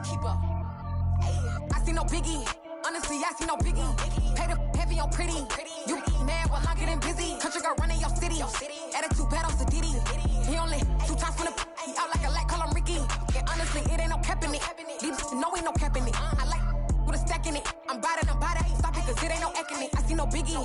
Keep up. I see no biggie. Honestly, I see no biggie. Pay the heavy on pretty. You mad while I'm getting busy. Country girl running your city. Attitude bad on Diddy. He only 2 times from the he out like a light, call him Ricky. And honestly, it ain't no cap in it. These no ain't no cap in it. I like with a stack in it. I'm by that. Stop it, cause it ain't no acting it. I see no biggie.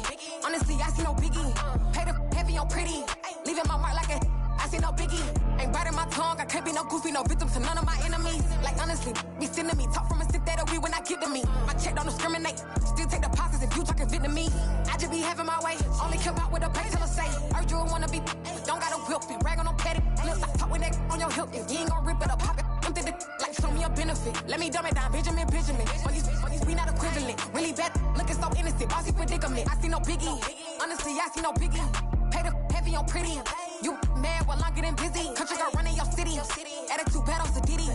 Honestly, I see no biggie. Pay the heavy on pretty. Leaving my mark like a I see no biggie. Ain't biting my tongue. I can't be no goofy, no victim to none of my enemies. Like honestly, be sending me talk from a stick that we when I get to me. My check don't discriminate. Still take deposits if you talking Vietnamese. I just be having my way. Only come out with a pay till I say. Urge you wanna be, don't gotta whip it. Rag on no petty. Look, I talk with that on your hip. If you ain't gon' rip it up, pop it. I'm the like show me a benefit. Let me dumb it down, Benjamin. For these we not equivalent. Really bad, looking so innocent. Bossy predicament. I see no biggie. Honestly, I see no biggie. Pay the heavy on pretty. You mad while I'm getting busy. Country girl running your city. Attitude bad on Diddy.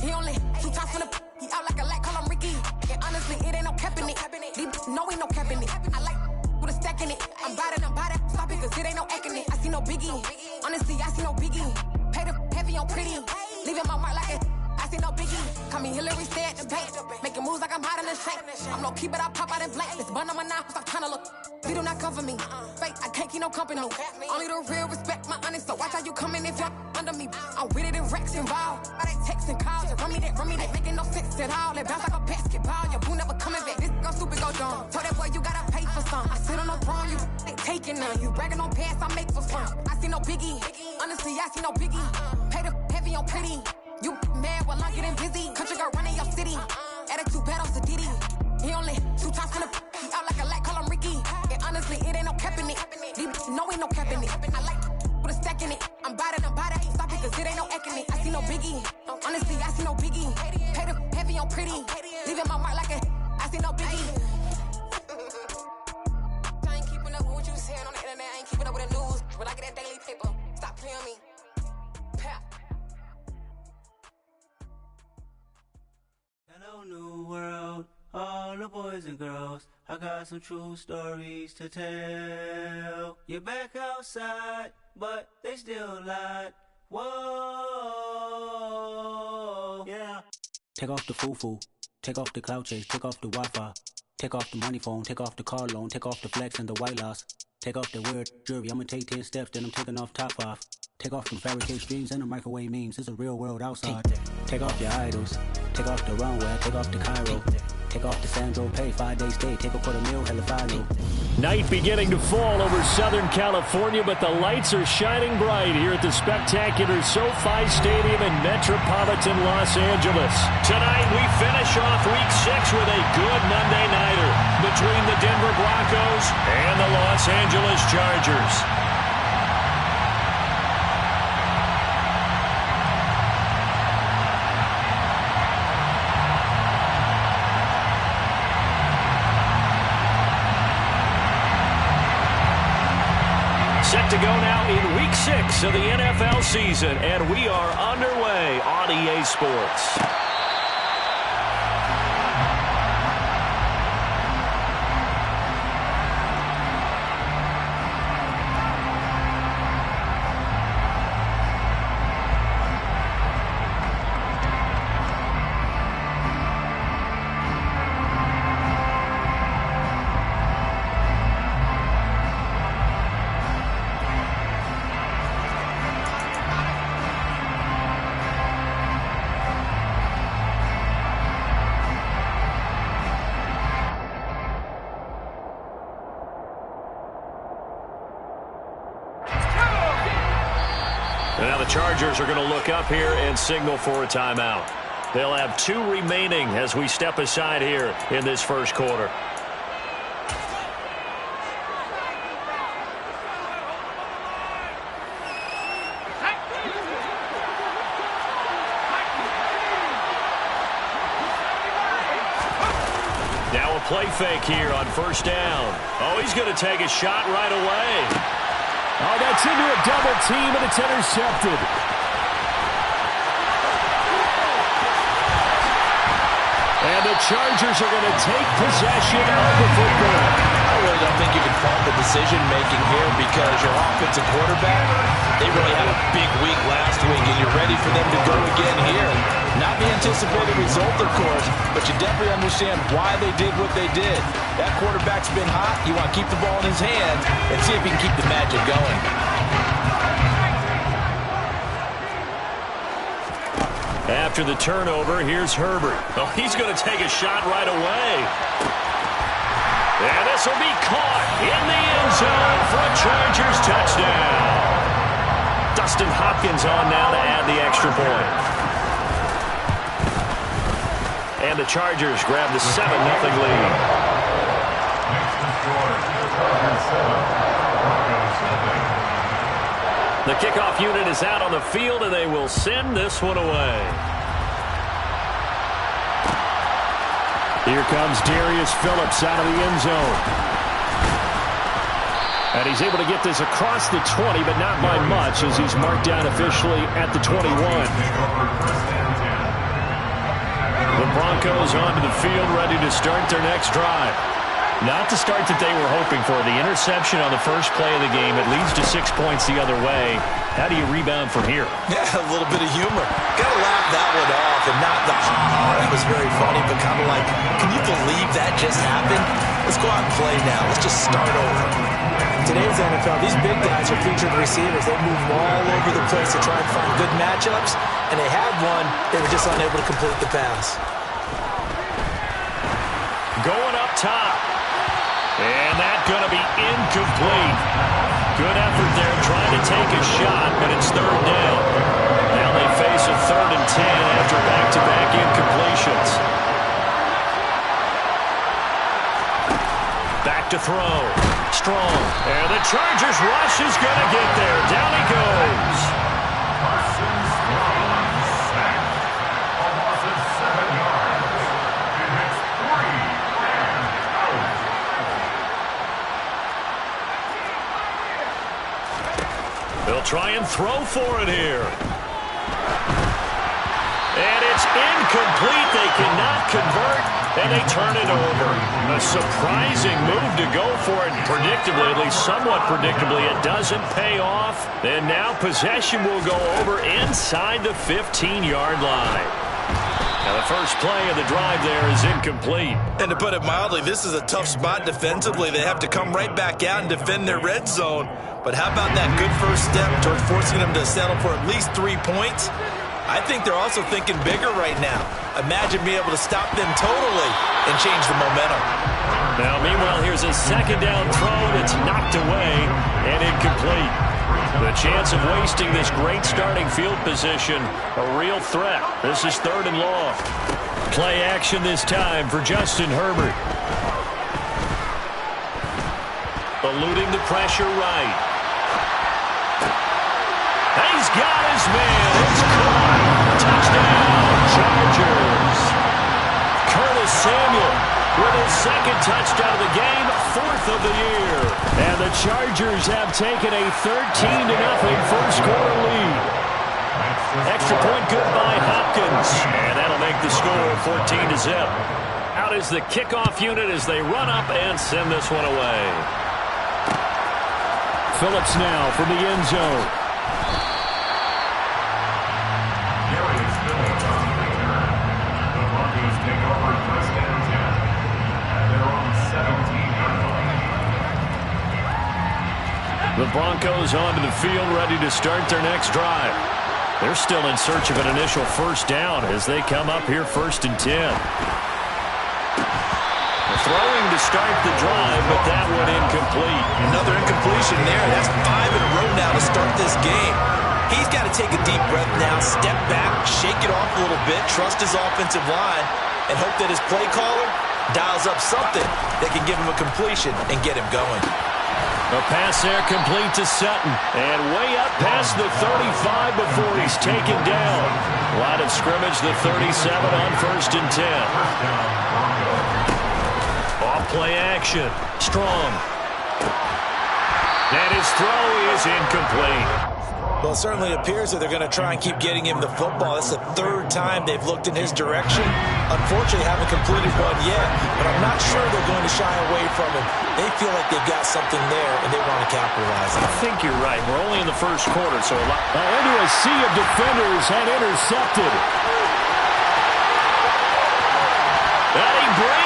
He only 2 times from the he out like a light, call him Ricky. And honestly, it ain't no cap in it. These no ain't no cap in it. I like with a stack in it. I'm by that. Stop it, cause it ain't no acting it. I see no biggie. Honestly, I see no biggie. Pay the heavy on pretty. Leaving my mark like a I see no biggie. Call me Hillary, stay at the bank. Making moves like I'm hiding in shape. I'm low key, but I pop out in blank. This bun on my knife, stop trying to look. They do not come for me. Fake, I can't keep no company. Only the real respect my honest. So watch how you coming if y'all under me. I'm with it in Rex involved. All they texts and calls. Run me that making no sense at all. They bounce like a basketball. Your boo never coming back. This go stupid, go dumb. Told that boy you gotta pay for some. I sit on the throne, you they taking none. You bragging on past, I make for fun. I see no biggie. Honestly, I see no biggie. Pay the heavy on pretty. You mad while I'm getting busy. Country girl running your city. Attitude bad on Diddy. He only 2 times from the he out like a light, call him Ricky. And honestly, it ain't no cap in it. These no ain't no cap in it. I like with a stack in it. I'm by that. Stop it, cause it ain't no acting it. I see no biggie. Honestly, I see no biggie. Pay the heavy on pretty. Leaving my mark like a I see no biggie. I ain't keeping up with what you saying on the internet. I ain't keeping up with the news. But I get that daily paper. Stop playing me. Hello, new world, all the boys and girls. I got some true stories to tell. You're back outside, but they still lied. Whoa, yeah. Take off the foo-foo, take off the cloud chase, take off the Wi-Fi, take off the money phone, take off the car loan, take off the flex and the white loss. Take off the weird jewelry, I'ma take 10 steps, then I'm taking off top 5. Take off them fabricate streams and the microwave memes, it's a real world outside. Take off your idols, take off the runway, take off the Cairo. Take off the Sandro Pay, 5-day stay, take a $250,000, hella final. Night beginning to fall over Southern California, but the lights are shining bright here at the spectacular SoFi Stadium in metropolitan Los Angeles. Tonight we finish off Week 6 with a good Monday nighter between the Denver Broncos and the Los Angeles Chargers. Set to go now in Week 6 of the NFL season, and we are underway on EA Sports. Now the Chargers are going to look up here and signal for a timeout. They'll have 2 remaining as we step aside here in this first quarter. Now a play fake here on first down. Oh, he's going to take a shot right away. Oh, that's into a double team, and it's intercepted. And the Chargers are going to take possession of the football. I really don't think you can fault the decision-making here because your offensive quarterback, they really had a big week last week, and you're ready for them to go again here. the anticipated result, of course, but you definitely understand why they did what they did. That quarterback's been hot. You want to keep the ball in his hands and see if he can keep the magic going. After the turnover, here's Herbert. Oh, he's going to take a shot right away. And this will be caught in the end zone for a Chargers touchdown. Dustin Hopkins on now to add the extra point. And the Chargers grab the 7-0 lead. The kickoff unit is out on the field, and they will send this one away. Here comes Darius Phillips out of the end zone. And he's able to get this across the 20, but not by much, as he's marked down officially at the 21. The Broncos onto the field, ready to start their next drive. Not the start that they were hoping for. The interception on the first play of the game. It leads to 6 points the other way. How do you rebound from here? Yeah, a little bit of humor. Got to laugh that one off, and not the, that was very funny, but kind of like, can you believe that just happened? Let's go out and play now. Let's just start over. In today's NFL, these big guys are featured receivers. They move all over the place to try and find good matchups, and they had one. They were just unable to complete the pass. Going up top. And that's going to be incomplete. Good effort there trying to take a shot, but it's third down. Now they face a 3rd and 10 after back-to-back incompletions. Back to throw. Strong. And the Chargers rush is going to get there. Down he goes. They'll try and throw for it here. And it's incomplete. They cannot convert, and they turn it over. A surprising move to go for it. Predictably, at least somewhat predictably, it doesn't pay off. And now possession will go over inside the 15-yard line. Now the first play of the drive there is incomplete. And to put it mildly, this is a tough spot defensively. They have to come right back out and defend their red zone. But how about that good first step towards forcing them to settle for at least 3 points? I think they're also thinking bigger right now. Imagine being able to stop them totally and change the momentum. Now, meanwhile, here's a second down throw that's knocked away and incomplete. The chance of wasting this great starting field position, a real threat. This is 3rd and long. Play action this time for Justin Herbert. Eluding the pressure right. He's got his man. It's caught. Touchdown, Chargers. Curtis Samuel with his 2nd touchdown of the game, 4th of the year. And the Chargers have taken a 13-0 first quarter lead. Extra point good by Hopkins. And that'll make the score 14-0. Out is the kickoff unit as they run up and send this one away. Phillips now from the end zone. The Broncos onto the field, ready to start their next drive. They're still in search of an initial first down as they come up here 1st and 10. Throwing to start the drive, but that one incomplete. Another incompletion there. That's 5 in a row now to start this game. He's got to take a deep breath now, step back, shake it off a little bit, trust his offensive line, and hope that his play caller dials up something that can give him a completion and get him going. A pass there complete to Sutton. And way up past the 35 before he's taken down. Line of scrimmage, the 37 on 1st and 10. Off play action. Strong. And his throw is incomplete. Well, it certainly appears that they're going to try and keep getting him the football. That's the 3rd time they've looked in his direction. Unfortunately, haven't completed one yet, but I'm not sure they're going to shy away from him. They feel like they've got something there, and they want to capitalize on it. I think you're right. We're only in the first quarter, so a lot. Into a sea of defenders and intercepted.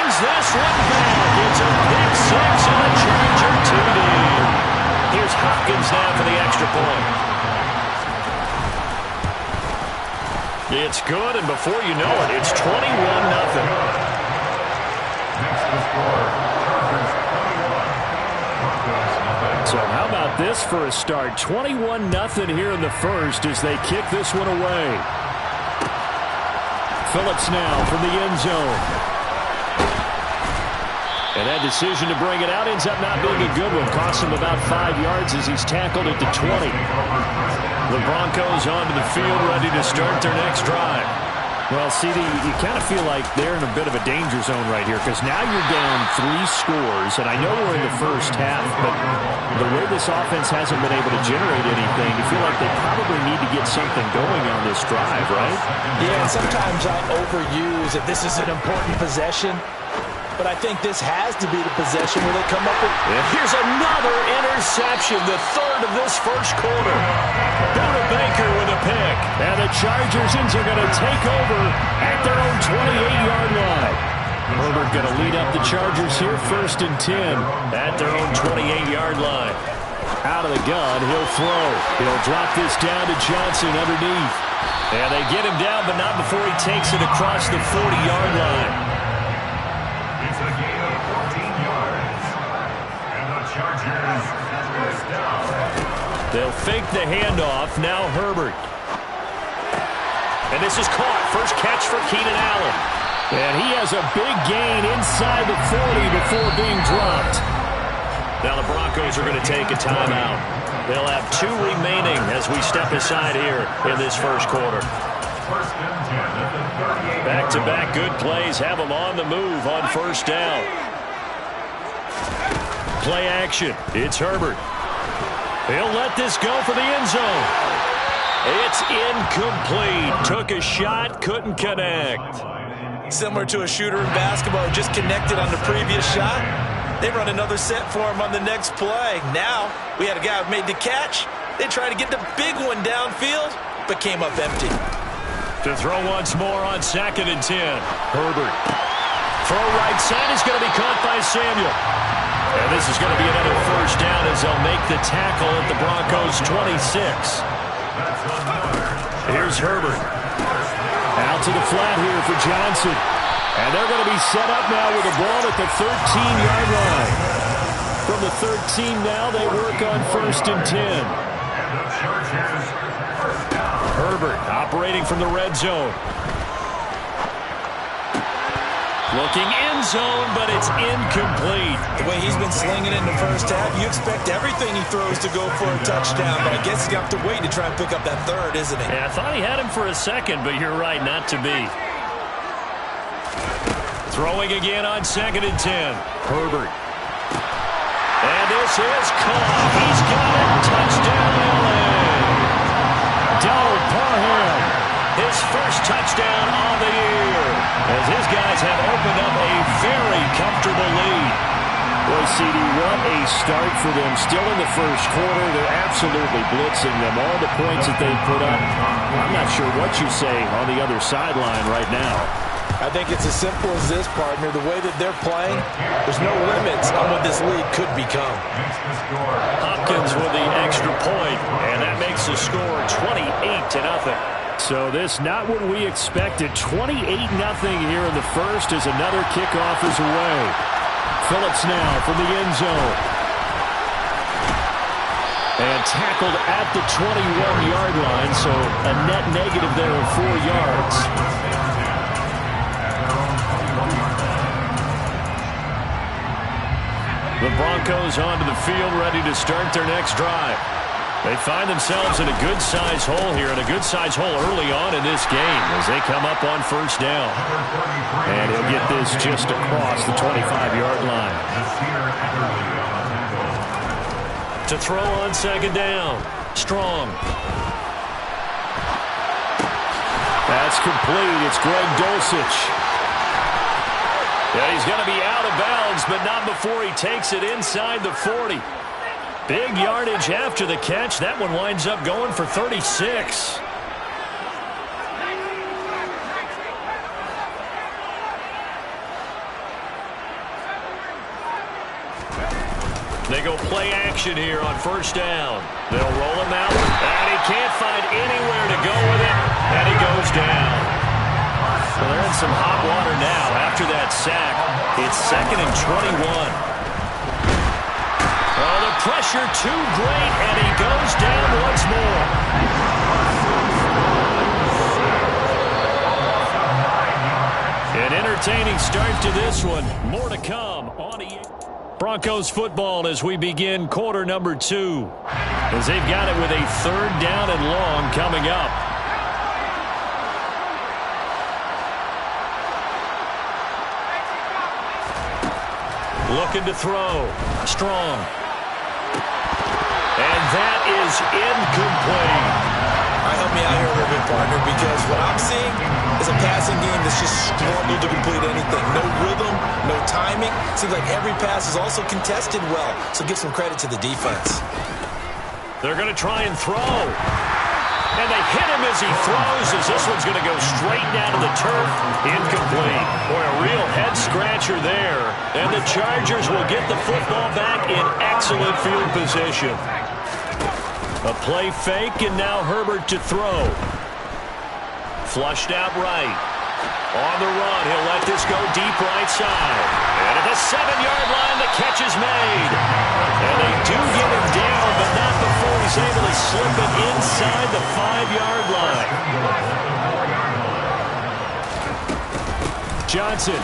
Swings this one back. It's a pick six and a Charger TD. Here's Hopkins now for the extra point. It's good, and before you know it, it's 21-0. So how about this for a start? 21-0 here in the first as they kick this one away. Phillips now from the end zone. And that decision to bring it out ends up not being a good one. Costs him about 5 yards as he's tackled at the 20. The Broncos onto the field, ready to start their next drive. Well, CD, you kind of feel like they're in a bit of a danger zone right here because now you're down 3 scores, and I know we're in the first half, but the way this offense hasn't been able to generate anything, you feel like they probably need to get something going on this drive, right? Yeah, and sometimes I overuse that this is an important possession, but I think this has to be the possession where they come up with... Here's another interception, the third of this first quarter. Buda Baker with a pick. And the Chargers are going to take over at their own 28-yard line. Herbert going to lead up the Chargers here, 1st and 10 at their own 28-yard line. Out of the gun, he'll throw. He'll drop this down to Johnson underneath. And they get him down, but not before he takes it across the 40-yard line. It's a gain of 14 yards. And the Chargers first down. They'll fake the handoff. Now Herbert. And this is caught. First catch for Keenan Allen. And he has a big gain inside the 40 before being dropped. Now the Broncos are going to take a timeout. They'll have 2 remaining as we step aside here in this first quarter. Back-to-back good plays have them on the move on first down. Play action. It's Herbert. He'll let this go for the end zone. It's incomplete. Took a shot, couldn't connect. Similar to a shooter in basketball who just connected on the previous shot. They run another set for him on the next play. Now, we had a guy who made the catch. They tried to get the big one downfield, but came up empty. To throw once more on 2nd and 10. Herbert. Throw right side is going to be caught by Samuel. And this is going to be another first down as they'll make the tackle at the Broncos 26. Here's Herbert. Out to the flat here for Johnson. And they're going to be set up now with the ball at the 13-yard line. From the 13 now, they work on 1st and 10. Herbert operating from the red zone. Looking end zone, but it's incomplete. The way he's been slinging it in the first half, you expect everything he throws to go for a touchdown, but I guess he's going to have to wait to try and pick up that third, isn't he? Yeah, I thought he had him for a second, but you're right, not to be. Throwing again on 2nd and 10. Herbert. And this is caught. He's got it. Touchdown, LA. Donald Parham. His first touchdown of the year. As his guys have opened up a very comfortable lead. Boy, CD, what a start for them. Still in the first quarter. They're absolutely blitzing them. All the points that they put up. I'm not sure what you say on the other sideline right now. I think it's as simple as this, partner. The way that they're playing, there's no limits on what this league could become. Hopkins with the extra point, and that makes the score 28-0. So this not what we expected. 28-0 here in the first as another kickoff is away. Phillips now from the end zone. And tackled at the 21-yard line, so a net negative there of 4 yards. The Broncos onto the field, ready to start their next drive. They find themselves in a good-sized hole here, and a good-sized hole early on in this game as they come up on first down. And he'll get this just across the 25-yard line. To throw on 2nd down. Strong. That's complete. It's Greg Dulcich. Yeah, he's going to be out of bounds, but not before he takes it inside the 40. Big yardage after the catch. That one winds up going for 36. They go play action here on first down. They'll roll him out, and he can't find anywhere to go with it, and he goes down. So they're in some hot water now after that sack. It's 2nd and 21. Oh, the pressure too great, and he goes down once more. An entertaining start to this one. More to come on Broncos football as we begin quarter number 2. As they've got it with a 3rd down and long coming up. Looking to throw. Strong. And that is incomplete. Help me out here a little bit, partner, because what I'm seeing is a passing game that's just struggled to complete anything. No rhythm, no timing. Seems like every pass is also contested well, so give some credit to the defense. They're going to try and throw. And they hit him as he throws, as this one's going to go straight down to the turf. Incomplete. Boy, a real head-scratcher there. And the Chargers will get the football back in excellent field position. A play fake, and now Herbert to throw. Flushed out right. On the run, he'll let this go deep right side. And at the 7-yard line, the catch is made. And they do get him down, but not before he's able to slip it inside the 5-yard line. Johnson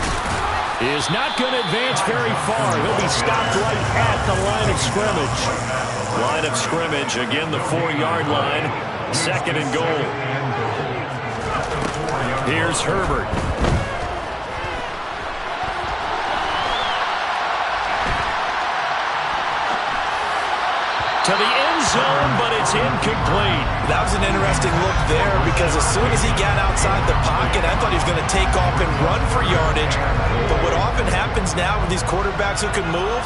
is not going to advance very far. He'll be stopped right at the line of scrimmage. Line of scrimmage, again the 4-yard line. 2nd and goal. Here's Herbert. To the end zone, but it's incomplete. That was an interesting look there because as soon as he got outside the pocket, I thought he was going to take off and run for yardage. But what often happens now with these quarterbacks who can move,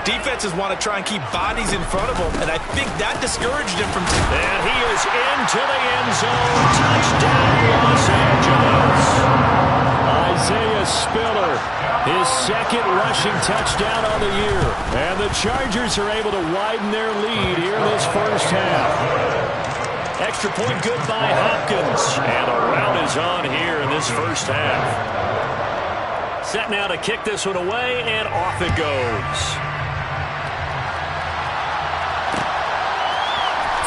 defenses want to try and keep bodies in front of them, and I think that discouraged him from... And he is into the end zone. Touchdown, Los Angeles. Isaiah Spiller, his 2nd rushing touchdown on the year. And the Chargers are able to widen their lead here in this first half. Extra point good by Hopkins. And the rout is on here in this first half. Set now to kick this one away, and off it goes.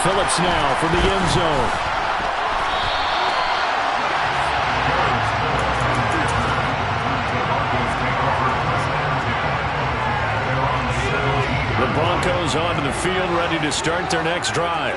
Phillips now from the end zone. The Broncos onto the field, ready to start their next drive.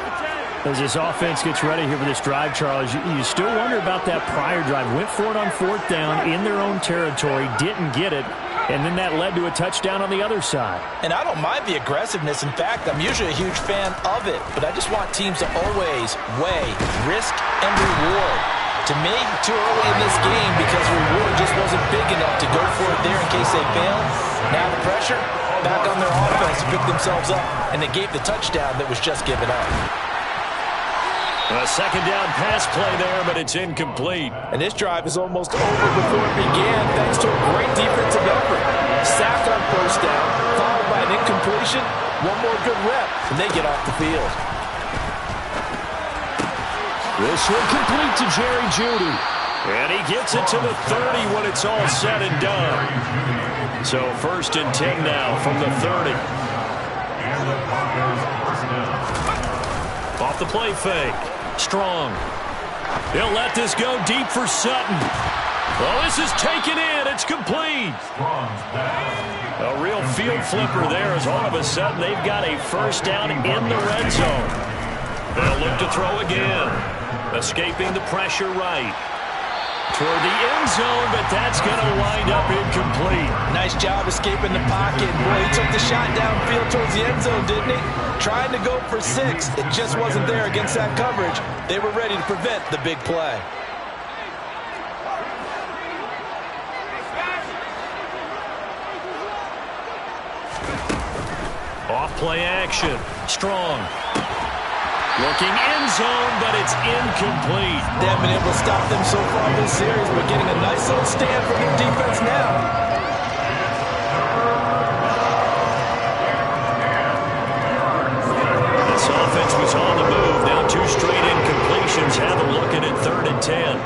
As this offense gets ready here for this drive, Charles, you still wonder about that prior drive. Went for it on 4th down in their own territory, didn't get it. And then that led to a touchdown on the other side. And I don't mind the aggressiveness. In fact, I'm usually a huge fan of it. But I just want teams to always weigh risk and reward. To me, too early in this game because the reward just wasn't big enough to go for it there in case they fail. Now the pressure, back on their offense to pick themselves up. And they gave the touchdown that was just given up. A 2nd down pass play there, but it's incomplete. And this drive is almost over before it began, thanks to a great defensive effort. Sack on 1st down, followed by an incompletion. One more good rep, and they get off the field. This one complete to Jerry Jeudy. And he gets it to the 30 when it's all said and done. So 1st and 10 now from the 30. Off the play fake. Strong. He'll let this go deep for Sutton. Oh, this is taken in. It's complete. A real field flipper there as all of a sudden they've got a 1st down in the red zone. They'll look to throw again. Escaping the pressure right. Toward the end zone, but that's going to wind up incomplete. Nice job escaping the pocket. Boy, he took the shot downfield towards the end zone, didn't he? Trying to go for 6. It just wasn't there against that coverage. They were ready to prevent the big play. Off play action. Strong. Looking end zone, but it's incomplete. They haven't been able to stop them so far this series, but getting a nice little stand from their defense now. offense was on the move. Now 2 straight incompletions have them looking at 3rd and 10.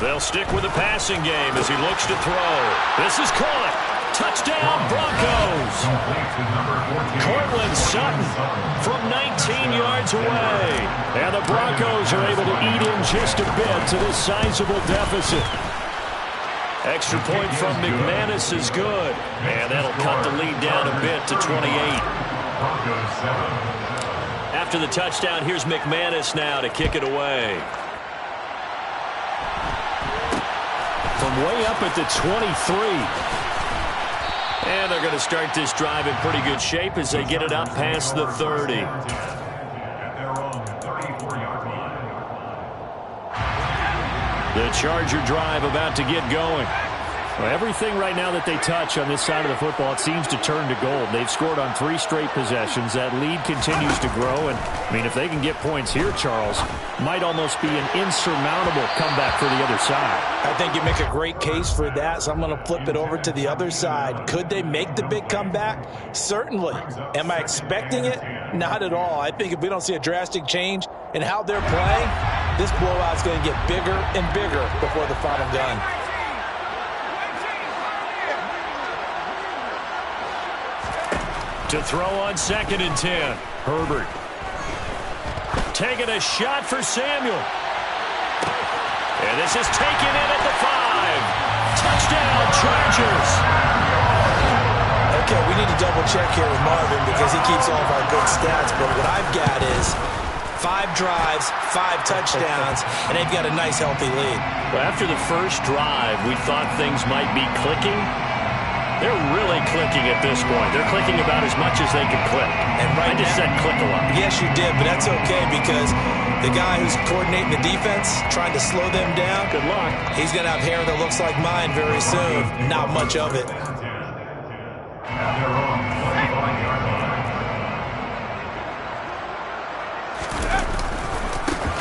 They'll stick with the passing game as he looks to throw. This is caught. Touchdown, Broncos. Cortland Sutton from 19 yards away. And the Broncos are able to eat in just a bit to this sizable deficit. Extra point from McManus is good. And that'll cut the lead down a bit to 28. After the touchdown, here's McManus now to kick it away. From way up at the 23. And they're going to start this drive in pretty good shape as they get it up past the 30. The Charger drive about to get going. Well, everything right now that they touch on this side of the football, it seems to turn to gold. They've scored on 3 straight possessions. That lead continues to grow. And, I mean, if they can get points here, Charles, might almost be an insurmountable comeback for the other side. I think you make a great case for that, so I'm going to flip it over to the other side. Could they make the big comeback? Certainly. Am I expecting it? Not at all. I think if we don't see a drastic change in how they're playing, this blowout's going to get bigger and bigger before the final gun. To throw on 2nd and 10. Herbert. Taking a shot for Samuel. And this is taken in at the 5. Touchdown, Chargers. Okay, we need to double check here with Marvin because he keeps all of our good stats. But what I've got is 5 drives, 5 touchdowns, and they've got a nice, healthy lead. Well, after the first drive, we thought things might be clicking. They're really clicking at this point. They're clicking about as much as they can click. And right I just said click a lot. Yes, you did, but that's okay because the guy who's coordinating the defense, trying to slow them down, good luck. He's going to have hair that looks like mine very soon. Not much of it.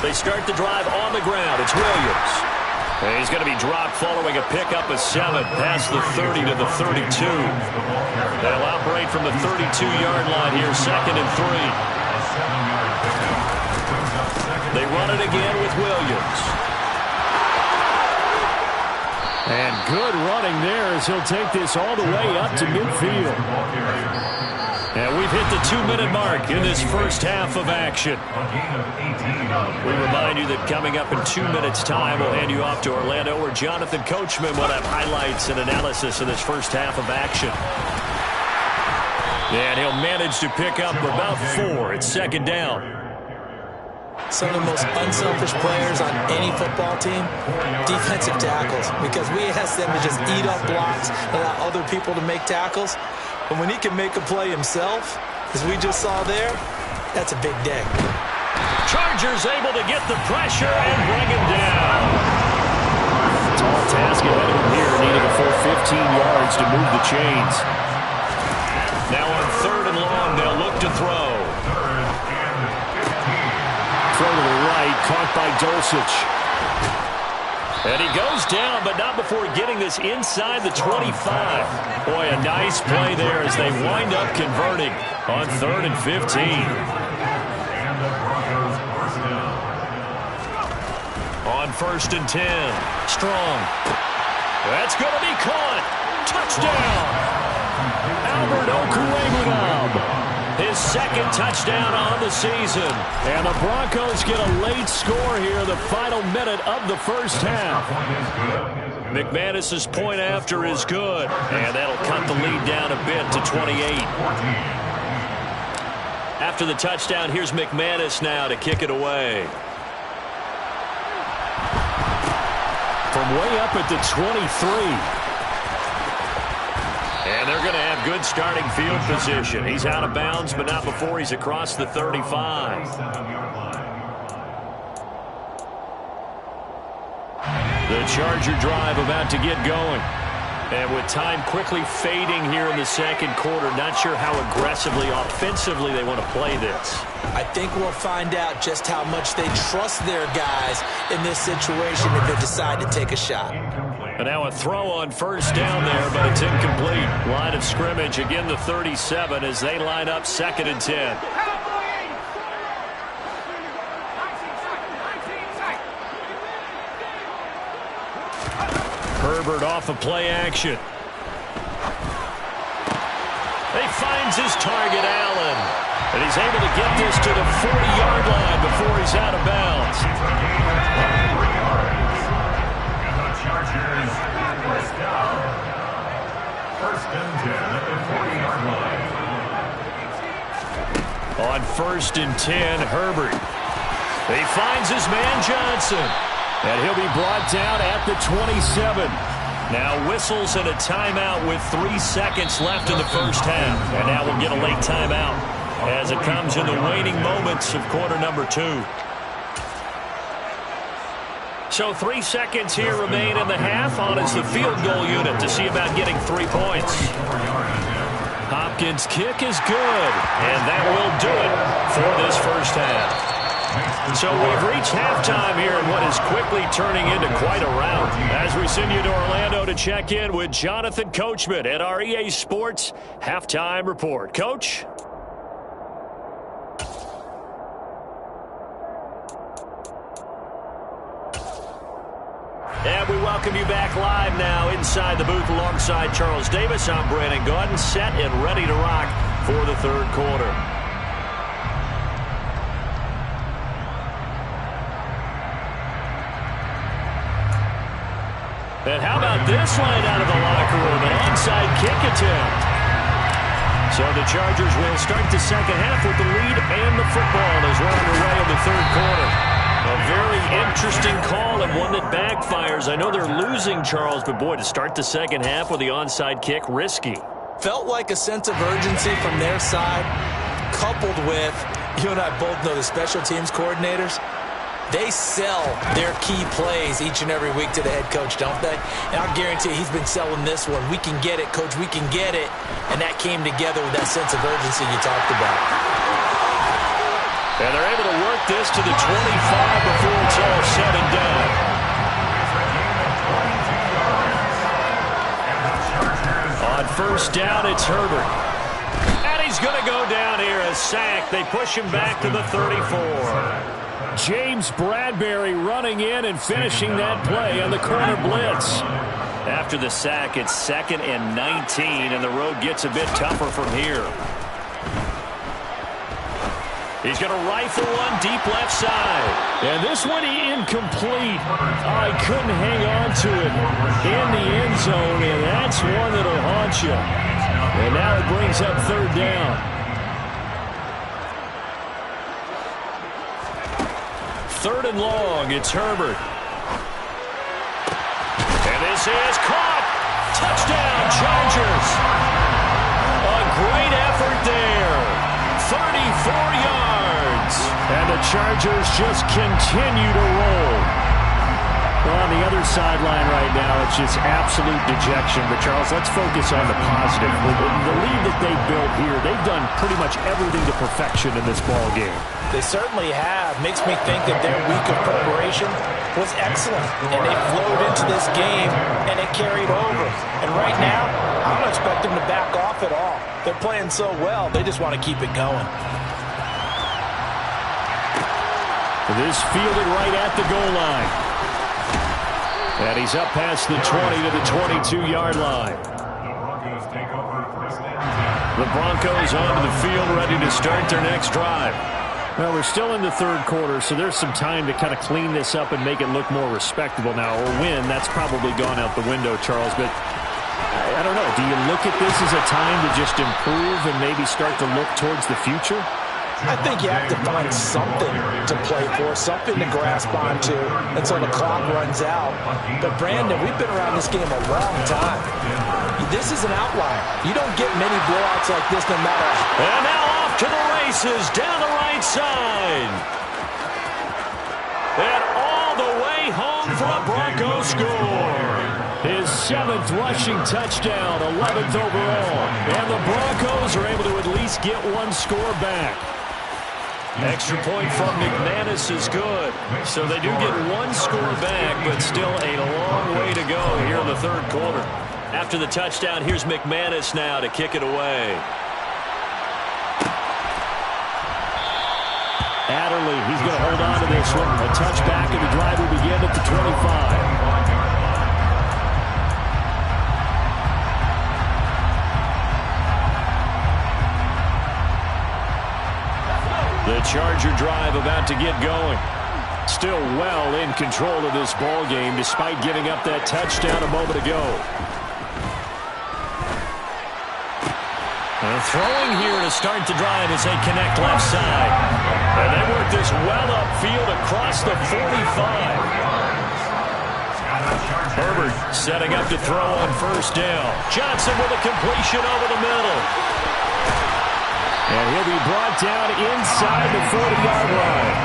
They start the drive on the ground. It's Williams. And he's going to be dropped following a pickup of 7 past the 30 to the 32. They'll operate from the 32-yard line here, 2nd and 3. They run it again with Williams. And good running there as he'll take this all the way up to midfield. And we've hit the 2-minute mark in this first half of action. We remind you that coming up in 2 minutes' time, we'll hand you off to Orlando, where Jonathan Coachman will have highlights and analysis of this first half of action. And he'll manage to pick up about 4. It's 2nd down. Some of the most unselfish players on any football team, defensive tackles, because we ask them to just eat up blocks and allow other people to make tackles. But when he can make a play himself, as we just saw there, that's a big day. Chargers able to get the pressure and bring him down. Tall task ahead of him here, needing a full 15 yards to move the chains. Now on 3rd and long, they'll look to throw. Throw to the right, caught by Dulcich. And he goes down, but not before getting this inside the 25. Boy, a nice play there as they wind up converting on 3rd and 15. On 1st and 10. Strong. That's going to be caught. Touchdown. Albert Okwuegbunam. His 2nd touchdown on the season. And the Broncos get a late score here, the final minute of the first half. McManus's point after is good. And that'll cut the lead down a bit to 28. After the touchdown, here's McManus now to kick it away. From way up at the 23. And they're going to have good starting field position. He's out of bounds, but not before he's across the 35. The Charger drive about to get going. And with time quickly fading here in the 2nd quarter, not sure how aggressively, offensively they want to play this. I think we'll find out just how much they trust their guys in this situation if they decide to take a shot. And now a throw on first down there, but it's incomplete. Line of scrimmage, again the 37 as they line up 2nd and 10. Herbert off of play action. He finds his target, Allen. And he's able to get this to the 40-yard line before he's out of bounds. And the Chargers first down. 1st and 10 at the 40-yard line. On 1st and 10, Herbert. He finds his man Johnson. And he'll be brought down at the 27. Now whistles and a timeout with 3 seconds left in the first half. And now we'll get a late timeout as it comes in the waning moments of quarter number 2. So 3 seconds here remain in the half. On is the field goal unit to see about getting 3 points. Hopkins' kick is good, and that will do it for this first half. So we've reached halftime here in what is quickly turning into quite a rout. As we send you to Orlando to check in with Jonathan Coachman at our EA Sports Halftime Report. Coach? And we welcome you back live now inside the booth alongside Charles Davis. I'm Brandon Gaudin, set and ready to rock for the 3rd quarter. And how about this line out of the locker room? An onside kick attempt. So the Chargers will start the second half with the lead and the football as we're underway in the 3rd quarter. A very interesting call and one that backfires. I know they're losing, Charles, but boy, to start the second half with the onside kick, risky. Felt like a sense of urgency from their side, coupled with, you and I both know the special teams coordinators. They sell their key plays each and every week to the head coach, don't they? And I'll guarantee you he's been selling this one. We can get it, coach, we can get it. And that came together with that sense of urgency you talked about. And they're able to work this to the 25 before it's all said and done. On first down, it's Herbert. And he's going to go down here, a sack. They push him back to the 34. James Bradbury running in and finishing that play on the corner blitz. After the sack, it's 2nd and 19, and the road gets a bit tougher from here. He's going to rifle one deep left side. And this one incomplete. I couldn't hang on to it in the end zone, and that's one that'll haunt you. And now it brings up 3rd down. 3rd and long, it's Herbert. And this is caught. Touchdown, Chargers. A great effort there. 34 yards. And the Chargers just continue to roll. Well, on the other sideline right now, it's just absolute dejection. But, Charles, let's focus on the positive. The lead that they built here, they've done pretty much everything to perfection in this ball game. They certainly have. Makes me think that their week of preparation was excellent. And they flowed into this game, and it carried over. And right now, I don't expect them to back off at all. They're playing so well, they just want to keep it going. This fielded right at the goal line. And he's up past the 20 to the 22-yard line. The Broncos onto the field, ready to start their next drive. Well, we're still in the 3rd quarter, so there's some time to kind of clean this up and make it look more respectable now. Or win, that's probably gone out the window, Charles. But I don't know. Do you look at this as a time to just improve and maybe start to look towards the future? I think you have to find something to play for, something to grasp onto until the clock runs out. But, Brandon, we've been around this game a long time. This is an outlier. You don't get many blowouts like this no matter. And now off to the races down the right side. And all the way home for a Bronco score. His 7th rushing touchdown, 11th overall. And the Broncos are able to at least get one score back. Extra point from McManus is good. So they do get one score back, but still a long way to go here in the third quarter. After the touchdown, here's McManus now to kick it away. Adderley, he's going to hold on to this one. A touchback, and the drive will begin at the 25. The Charger drive about to get going. Still well in control of this ball game despite giving up that touchdown a moment ago. And throwing here to start the drive as they connect left side. And they work this well upfield across the 45. Herbert setting up to throw on first down. Johnson with a completion over the middle. And he'll be brought down inside the 40-yard line.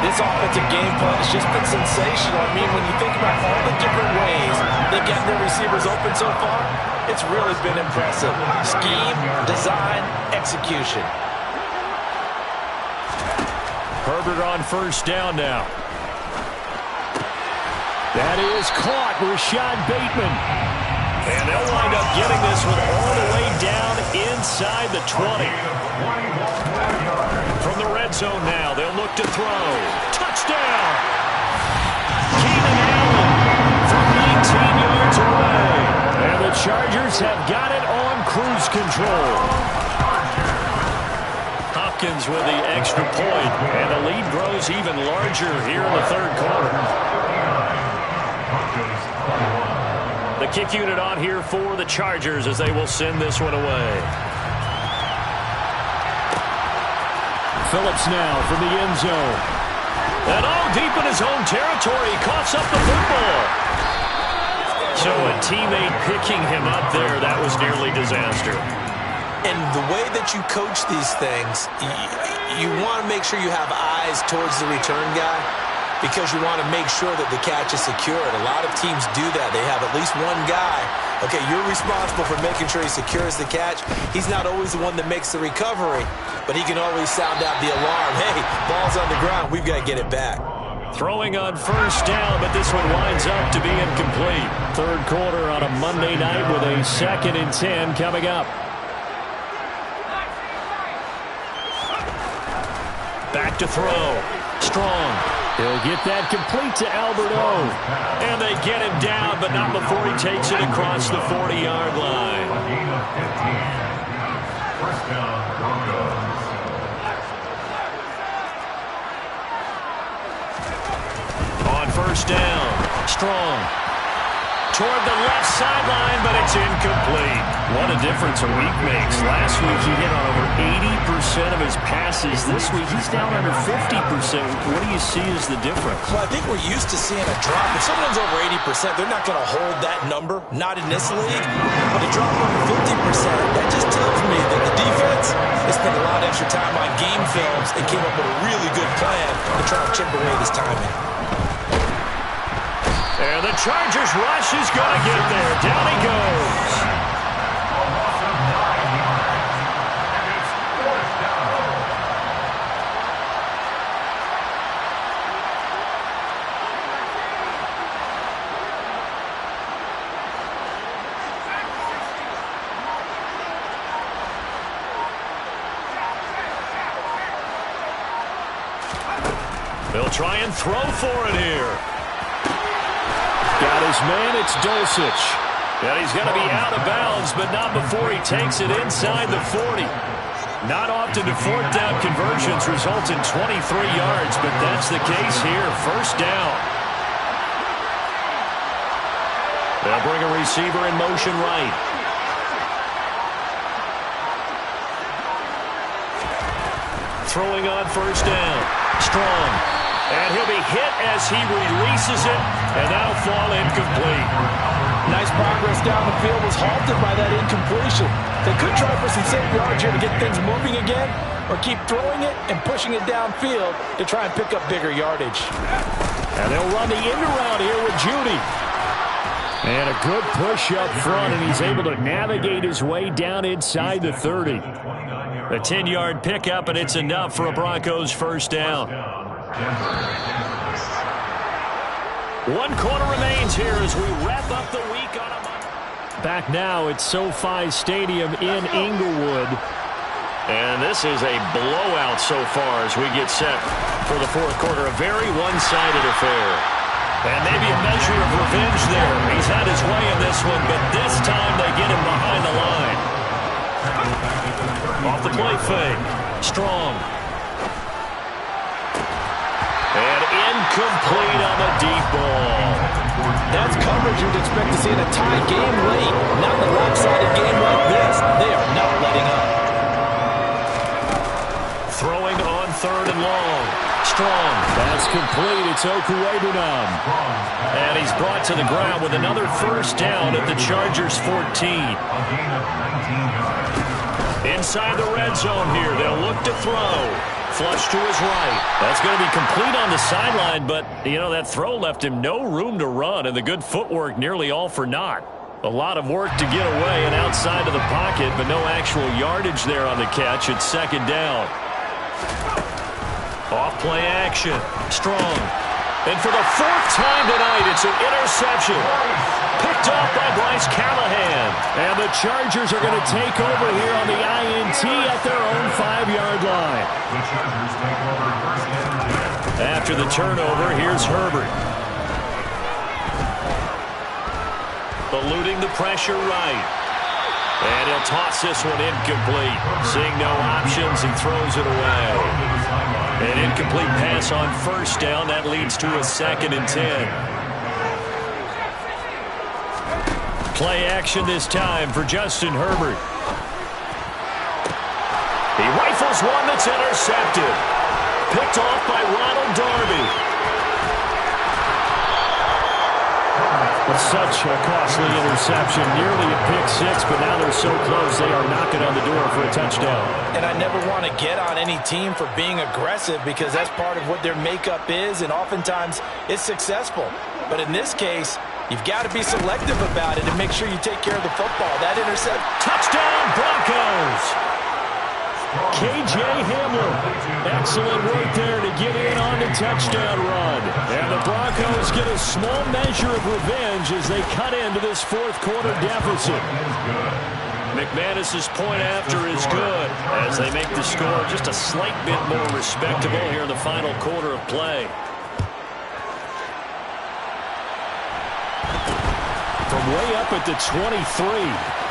This offensive game plan has just been sensational. I mean, when you think about all the different ways they've gotten their receivers open so far, it's really been impressive. Scheme, design, execution. Herbert on first down now. That is caught. Rashad Bateman. And they'll wind up getting this one all the way down inside the 20. From the red zone now, they'll look to throw. Touchdown! Keenan Allen from 19 yards away. And the Chargers have got it on cruise control. Hopkins with the extra point, and the lead grows even larger here in the third quarter. The kick unit on here for the Chargers as they will send this one away. Phillips now from the end zone. And all deep in his own territory, he coughs up the football. So a teammate picking him up there, that was nearly disaster. And the way that you coach these things, you want to make sure you have eyes towards the return guy, because you want to make sure that the catch is secured. A lot of teams do that. They have at least one guy. Okay, you're responsible for making sure he secures the catch. He's not always the one that makes the recovery, but he can always sound out the alarm. Hey, ball's on the ground. We've got to get it back. Throwing on first down, but this one winds up to be incomplete. Third quarter on a Monday night with a 2nd and 10 coming up. Back to throw. Strong. He'll get that complete to Alberto. And they get him down, but not before he takes it across the 40-yard line. On first down, Strong. Toward the left sideline, but it's incomplete. What a difference a week makes. Last week he hit on over 80% of his passes. This week he's down under 50%. What do you see as the difference? Well, I think we're used to seeing a drop. If someone's over 80%, they're not going to hold that number. Not in this league. But a drop over 50%, that just tells me that the defense has spent a lot of extra time on game films and came up with a really good plan to try to chip away this timing. And the Chargers rush is going to get there. Down he goes. They'll try and throw for it here. Got his man, it's Dulcich. And he's going to be out of bounds, but not before he takes it inside the 40. Not often do fourth down conversions result in 23 yards, but that's the case here. First down. They'll bring a receiver in motion right. Throwing on first down. Strong. And he'll be hit as he releases it, and that'll fall incomplete. Nice progress down the field, was halted by that incompletion. They could try for some safe yards here to get things moving again, or keep throwing it and pushing it downfield to try and pick up bigger yardage. And they'll run the end around here with Judy. And a good push up front, and he's able to navigate his way down inside the 30. A 10-yard pickup, and it's enough for a Broncos first down. 1 quarter remains here as we wrap up the week on a Monday. Back now at SoFi Stadium in Inglewood. And this is a blowout so far as we get set for the fourth quarter. A very one-sided affair. And maybe a measure of revenge there. He's had his way in this one, but this time they get him behind the line. Off the play fake. Strong. And incomplete on the deep ball. That's coverage you'd expect to see in a tie game late. Not in a lopsided game like this. They are not letting up. Throwing on 3rd and long. Strong. That's complete. It's Okuwebunam. And he's brought to the ground with another first down at the Chargers 14. Inside the red zone here. They'll look to throw. Flush to his right. That's going to be complete on the sideline, but, you know, that throw left him no room to run, and the good footwork nearly all for naught. A lot of work to get away and outside of the pocket, but no actual yardage there on the catch. It's 2nd down. Off play action. Strong. And for the 4th time tonight, it's an interception. Picked off by Bryce Callahan. And the Chargers are going to take over here on the INT at their own 5-yard line. The Chargers take over first and 10. After the turnover, here's Herbert. Eluding the pressure right. And he'll toss this one incomplete. Seeing no options, he throws it away. An incomplete pass on first down. That leads to a 2nd and 10. Play action this time for Justin Herbert. He rifles one that's intercepted. Picked off by Ronald Darby. Such a costly interception, nearly a pick-6, but now they're so close they are knocking on the door for a touchdown. And I never want to get on any team for being aggressive because that's part of what their makeup is, and oftentimes it's successful. But in this case, you've got to be selective about it and make sure you take care of the football. That intercept. Touchdown, Broncos! KJ Hamler. Excellent work there to get in on the touchdown run. And the Broncos get a small measure of revenge as they cut into this fourth quarter deficit. McManus's point after is good as they make the score just a slight bit more respectable here in the final quarter of play. From way up at the 23.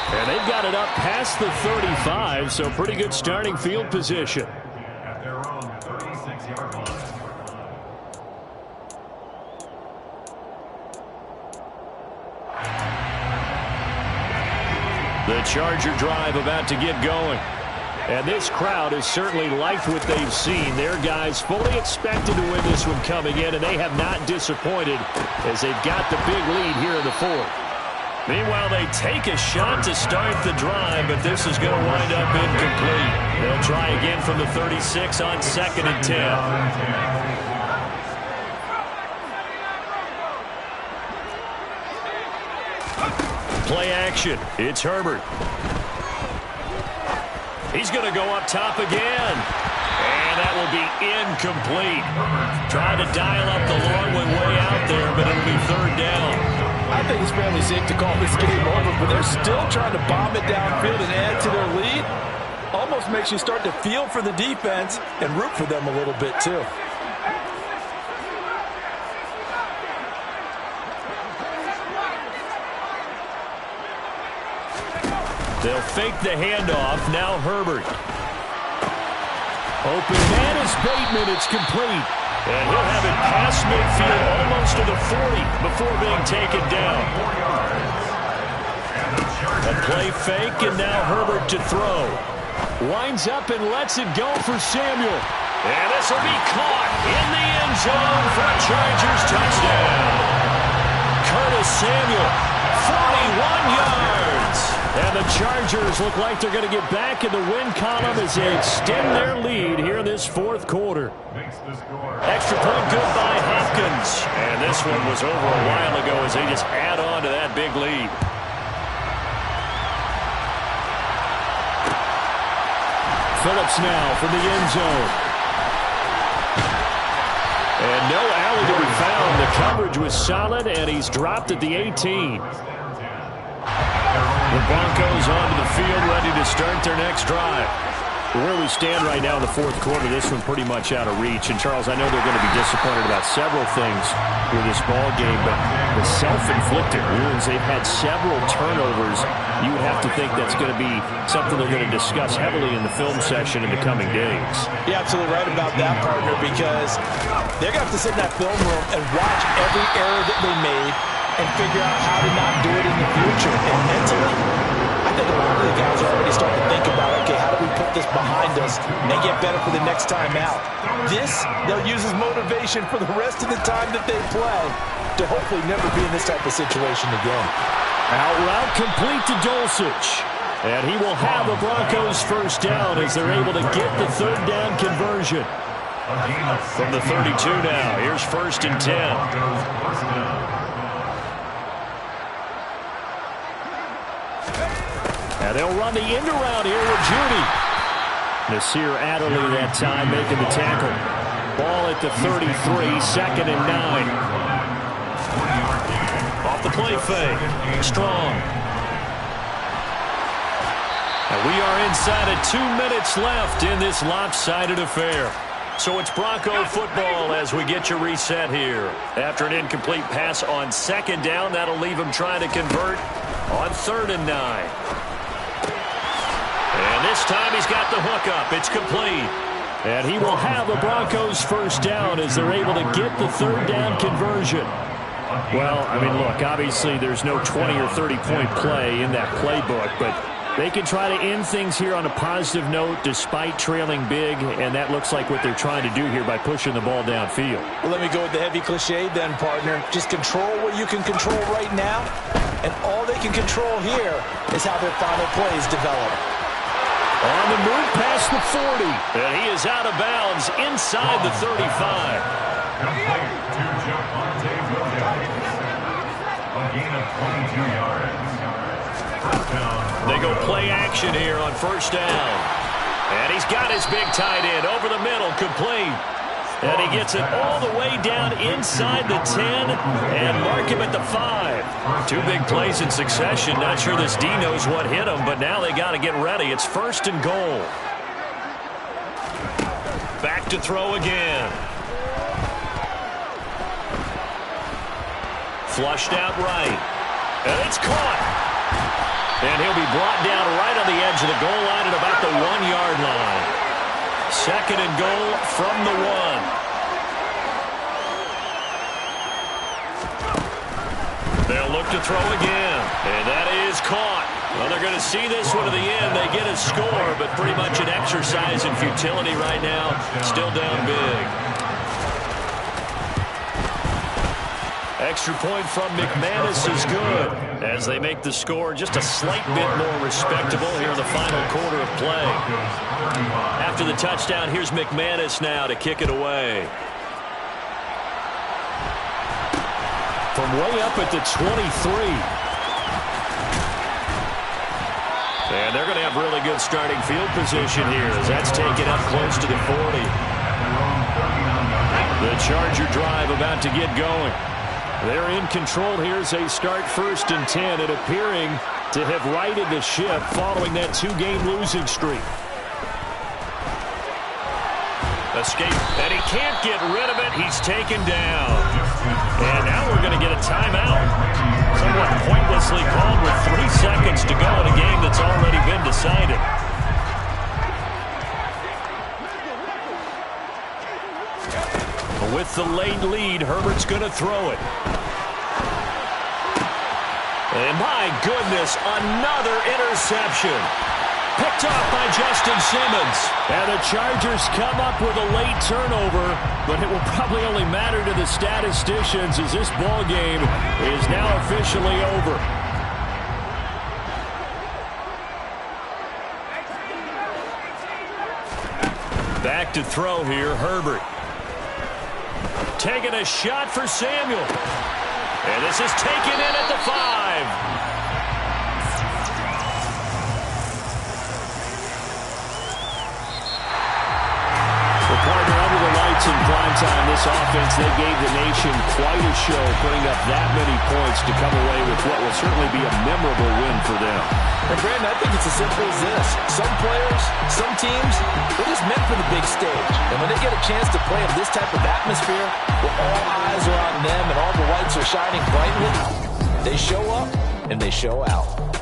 And they've got it up past the 35, so pretty good starting field position. At their own 36-yard line. The Charger drive about to get going. And this crowd has certainly liked what they've seen. Their guys fully expected to win this one coming in, and they have not disappointed as they've got the big lead here in the fourth. Meanwhile, they take a shot to start the drive, but this is going to wind up incomplete. They'll try again from the 36 on 2nd and 10. Play action. It's Herbert. He's going to go up top again. And that will be incomplete. Trying to dial up the long one way out there, but it'll be 3rd down. I think it's fairly safe to call this game over, but they're still trying to bomb it downfield and add to their lead. Almost makes you start to feel for the defense and root for them a little bit, too. They'll fake the handoff. Now Herbert. Open man is Bateman. It's complete. And he'll have it past midfield almost to the 40 before being taken down. A play fake, and now Herbert to throw. Winds up and lets it go for Samuel. And this will be caught in the end zone for a Chargers touchdown. Curtis Samuel, 41 yards. And the Chargers look like they're going to get back in the win column as they extend their lead here in this fourth quarter. Extra point good by Hopkins. And this one was over a while ago as they just add on to that big lead. Phillips now from the end zone. And no alley to be found. The coverage was solid, and he's dropped at the 18. The Broncos onto the field, ready to start their next drive. Where we stand right now in the fourth quarter, this one pretty much out of reach. And, Charles, I know they're going to be disappointed about several things with this ball game, but the self-inflicted wounds, they've had several turnovers. You would have to think that's going to be something they're going to discuss heavily in the film session in the coming days. You're absolutely right about that, partner, because they're going to have to sit in that film room and watch every error that they made and figure out how to not do it in the future. And mentally, I think a lot of the guys are already starting to think about, okay, how do we put this behind us and get better for the next time out? This, they'll use as motivation for the rest of the time that they play to hopefully never be in this type of situation again. Out route complete to Dulcich. And he will have the Broncos first down as they're able to get the third down conversion. From the 32 now, here's 1st and 10. And they'll run the end around here with Judy. Nasir Adderley that time making the tackle. Ball at the 33, 2nd and 9. Off the play fake. Strong. And we are inside of 2 minutes left in this lopsided affair. So it's Bronco football as we get you reset here. After an incomplete pass on 2nd down, that'll leave him trying to convert on 3rd and 9. And this time he's got the hook up. It's complete. And he will have the Broncos first down as they're able to get the third down conversion. Well, I mean, look, obviously there's no 20 or 30-point play in that playbook, but they can try to end things here on a positive note despite trailing big, and that looks like what they're trying to do here by pushing the ball downfield. Well, let me go with the heavy cliche then, partner. Just control what you can control right now, and all they can control here is how their final plays develop. On the move past the 40, and he is out of bounds inside the 35. They go play action here on 1st down. And he's got his big tight end over the middle, complete. And he gets it all the way down inside the 10 and mark him at the 5. 2 big plays in succession. Not sure this D knows what hit him, but now they got to get ready. It's 1st and goal. Back to throw again. Flushed out right. And it's caught. And he'll be brought down right on the edge of the goal line at about the 1-yard line. 2nd and goal from the 1. They'll look to throw again. And that is caught. Well, they're going to see this one to the end. They get a score, but pretty much an exercise in futility right now. Still down big. Extra point from McManus is good as they make the score just a slight bit more respectable here in the final quarter of play. After the touchdown, here's McManus now to kick it away. From way up at the 23. And they're going to have really good starting field position here as that's taken up close to the 40. The Charger drive about to get going. They're in control here as they start 1st and 10 and appearing to have righted the ship following that 2-game losing streak. Escape, and he can't get rid of it. He's taken down. And now we're going to get a timeout. Somewhat pointlessly called with 3 seconds to go in a game that's already been decided. With the late lead, Herbert's going to throw it. And my goodness, another interception. Picked off by Justin Simmons. And the Chargers come up with a late turnover, but it will probably only matter to the statisticians as this ball game is now officially over. Back to throw here, Herbert. Taking a shot for Samuel. And this is taken in at the 5. Partner, under the lights in primetime, this offense, they gave the nation quite a show, putting up that many points to come away with what will certainly be a memorable win for them. And Brandon, I think it's as simple as this. Some players, some teams, they're just meant for the big stage. And when they get a chance to play in this type of atmosphere, where all eyes are on them and all the lights are shining brightly, they show up and they show out.